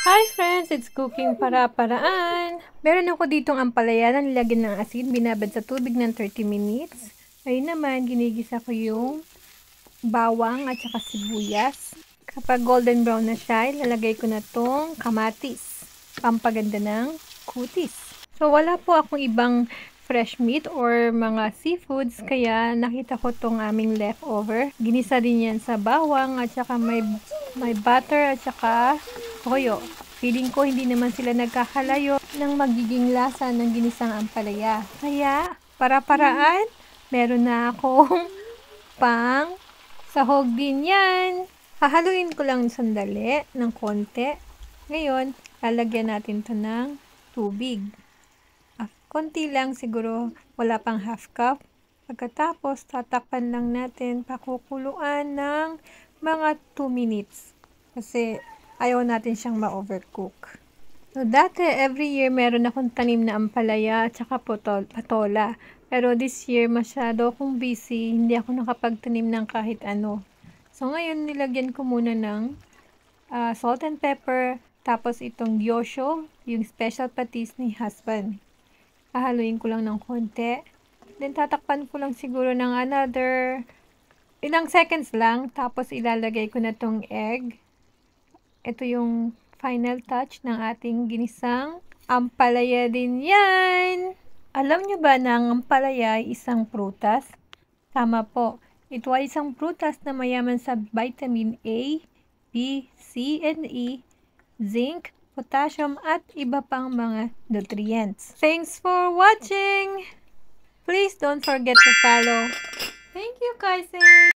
Hi friends! It's cooking para-paraan. Meron ako ditong ampalaya na nilagyan ng asin, binabad sa tubig ng 30 minutes. Ayun naman, ginigisa ko yung bawang at saka sibuyas. Kapag golden brown na siya, ilalagay ko na tong kamatis, pampaganda ng kutis. So wala po akong ibang fresh meat or mga seafoods, kaya nakita ko tong aming leftover. Ginisa din yan sa bawang at saka may butter at saka toyo. Feeling ko hindi naman sila nagkakalayo ng magiging lasa ng ginisang ampalaya. Kaya para-paraan, meron na akong pang sahog din yan. Hahaluin ko lang sandali ng konti. Ngayon, lalagyan natin to ng tubig. Konti lang, siguro wala pang half cup. Pagkatapos, tatakpan lang natin, pakukuluan ng mga 2 minutes. Kasi ayaw natin siyang ma-overcook. So, dati, every year, meron akong tanim na ampalaya at saka patola. Pero this year, masyado akong busy. Hindi ako nakapagtanim ng kahit ano. So, ngayon, nilagyan ko muna ng salt and pepper. Tapos, itong gyosho, yung special patis ni husband. Hahaluin ko lang ng konti. Then, tatakpan ko lang siguro ng another ilang seconds lang. Tapos, ilalagay ko na tong egg. Ito yung final touch ng ating ginisang ampalaya din yan. Alam nyo ba na ang ampalaya ay isang prutas? Tama po. Ito ay isang prutas na mayaman sa vitamin A, B, C, and E, zinc, potassium, at iba pang mga nutrients. Thanks for watching! Please don't forget to follow. Thank you, Kaise!